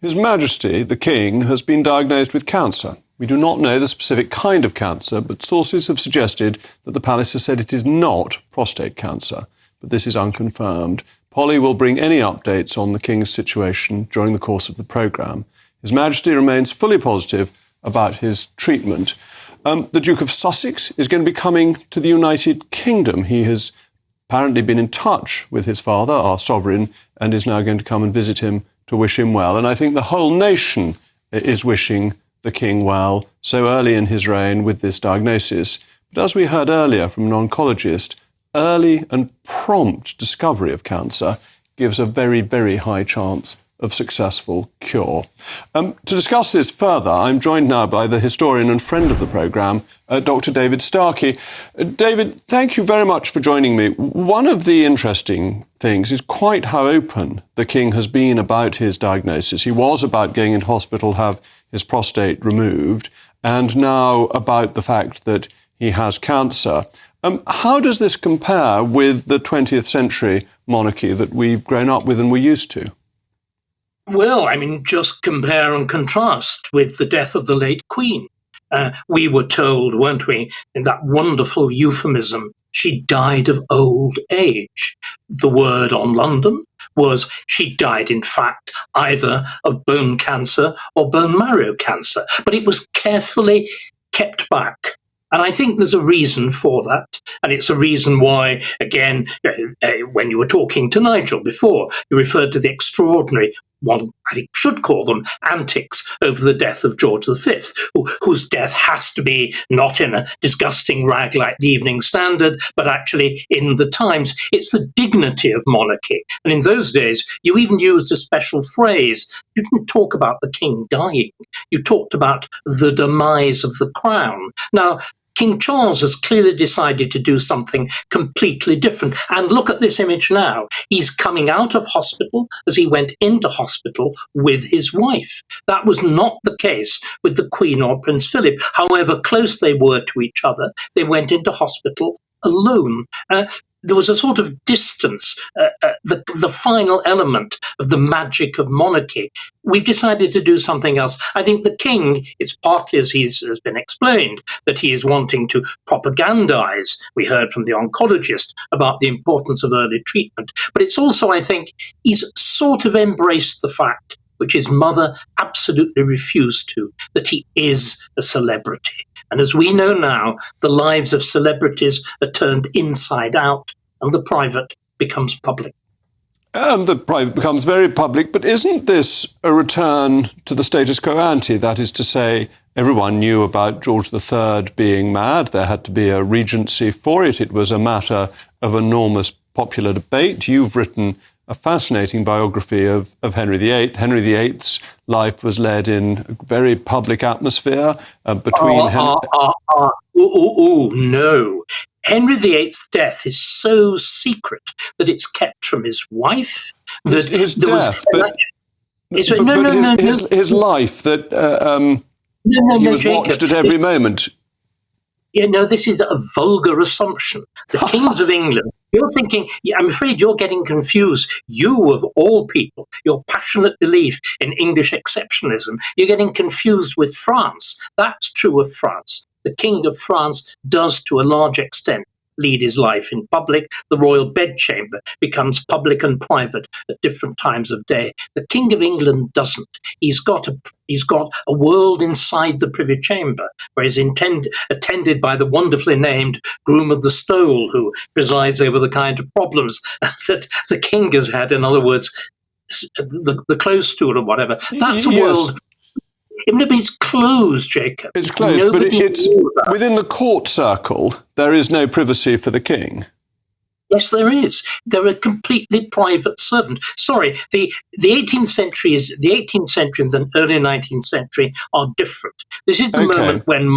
His Majesty, the King, has been diagnosed with cancer. We do not know the specific kind of cancer, but sources have suggested that the palace has said it is not prostate cancer. But this is unconfirmed. Polly will bring any updates on the King's situation during the course of the programme. His Majesty remains fully positive about his treatment. The Duke of Sussex is going to be coming to the United Kingdom. He has apparently been in touch with his father, our sovereign, and is now going to come and visit him to wish him well. And I think the whole nation is wishing the King well so early in his reign with this diagnosis. But as we heard earlier from an oncologist, early and prompt discovery of cancer gives a very, very high chance of successful cure. To discuss this further, I'm joined now by the historian and friend of the programme, Dr. David Starkey. David, thank you very much for joining me. One of the interesting things is quite how open the King has been about his diagnosis. He was about going into hospital, have his prostate removed, and now about the fact that he has cancer. How does this compare with the 20th century monarchy that we've grown up with and we're used to? Well, I mean, just compare and contrast with the death of the late Queen. We were told, weren't we, in that wonderful euphemism, she died of old age. The word on London was she died, in fact, either of bone cancer or bone marrow cancer. But it was carefully kept back. And I think there's a reason for that. And it's a reason why, again, when you were talking to Nigel before, you referred to the extraordinary, one I think should call them, antics over the death of George V, whose death has to be not in a disgusting rag like the Evening Standard, but actually in the Times. It's the dignity of monarchy. And in those days, you even used a special phrase. You didn't talk about the king dying. You talked about the demise of the crown. Now, King Charles has clearly decided to do something completely different. And look at this image now. He's coming out of hospital as he went into hospital with his wife. That was not the case with the Queen or Prince Philip. However close they were to each other, they went into hospital alone. There was a sort of distance, the final element of the magic of monarchy. We've decided to do something else. I think the king, it's partly, as has been explained, that he is wanting to propagandize. We heard from the oncologist about the importance of early treatment. But it's also, I think, he's sort of embraced the fact, which his mother absolutely refused to, that he is a celebrity. And as we know now, the lives of celebrities are turned inside out and the private becomes public. And the private becomes very public, but isn't this a return to the status quo ante? That is to say, everyone knew about George III being mad. There had to be a regency for it. It was a matter of enormous popular debate. You've written a fascinating biography of Henry VIII. Henry VIII's life was led in a very public atmosphere between... No. Henry VIII's death is so secret that it's kept from his wife. His death, his life, that he was watched at every moment. This is a vulgar assumption. The kings of England, you're thinking, I'm afraid you're getting confused. You, of all people, your passionate belief in English exceptionalism, you're getting confused with France. That's true of France. The King of France does, to a large extent, lead his life in public. The royal bedchamber becomes public and private at different times of day. The King of England doesn't. He's got a world inside the privy chamber, where he's attended by the wonderfully named Groom of the Stole, who presides over the kind of problems that the king has had. In other words, the close stool or whatever. That's a world. But it's closed, Jacob. It's closed, but it's within the court circle. There is no privacy for the king. Yes, there is. They're a completely private servant. Sorry, the 18th century and the early 19th century are different. This is the moment when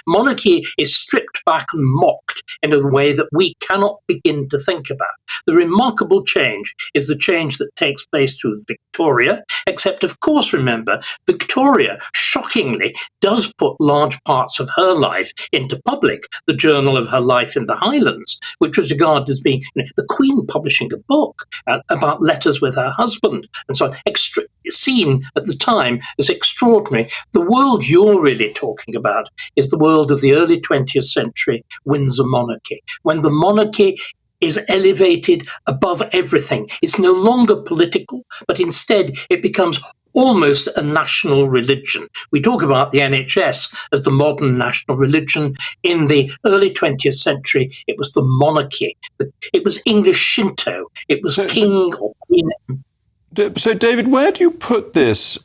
monarchy is stripped back and mocked in a way that we cannot begin to think about. The remarkable change is the change that takes place through Victoria, except, of course, remember, Victoria, shockingly, does put large parts of her life into public. The journal of her life in the Highlands, which was regarded as being the Queen publishing a book about letters with her husband, and so on. seen at the time as extraordinary. The world you're really talking about is the world of the early 20th century Windsor monarchy, when the monarchy is elevated above everything. It's no longer political, but instead it becomes almost a national religion. We talk about the NHS as the modern national religion. In the early 20th century, it was the monarchy. It was English Shinto. It was king or queen. So, David, where do you put this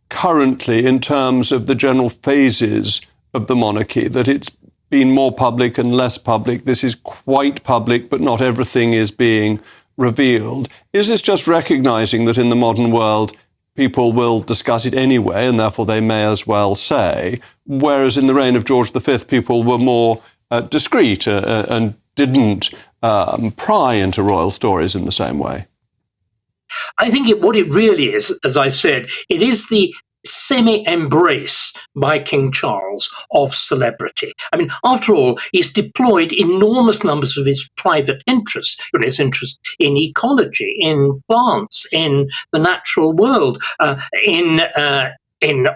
currently in terms of the general phases of the monarchy? That it's been more public and less public. This is quite public, but not everything is being revealed. Is this just recognising that in the modern world, people will discuss it anyway, and therefore they may as well say, whereas in the reign of George V, people were more discreet and didn't pry into royal stories in the same way? I think what it really is, as I said, it is the semi-embrace by King Charles of celebrity. I mean, after all, he's deployed enormous numbers of his private interests, his interest in ecology, in plants, in the natural world, in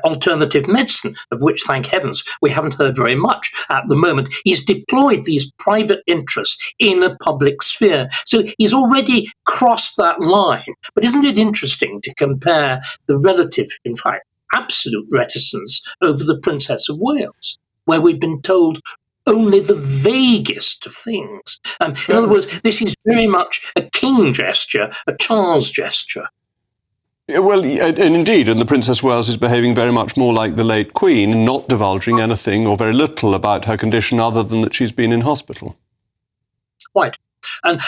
alternative medicine, of which, thank heavens, we haven't heard very much at the moment. He's deployed these private interests in a public sphere. So he's already crossed that line. But isn't it interesting to compare the relative, in fact, absolute reticence over the Princess of Wales, where we've been told only the vaguest of things? In other words, this is very much a king gesture, a Charles gesture. Well, and indeed, and the Princess of Wales is behaving very much more like the late Queen, not divulging anything or very little about her condition other than that she's been in hospital. Right. And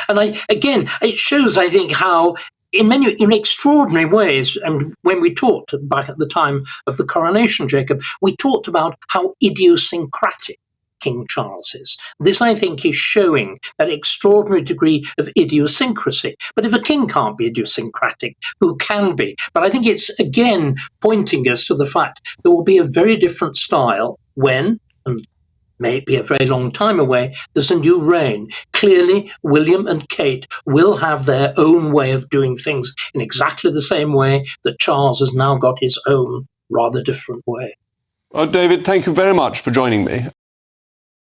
again, it shows, I think, how in extraordinary ways, and when we talked back at the time of the coronation, Jacob, we talked about how idiosyncratic King Charles is. This, I think, is showing that extraordinary degree of idiosyncrasy. But if a king can't be idiosyncratic, who can be? But I think it's, again, pointing us to the fact there will be a very different style when, and may be a very long time away, there's a new reign. Clearly, William and Kate will have their own way of doing things in exactly the same way that Charles has now got his own rather different way. David, thank you very much for joining me.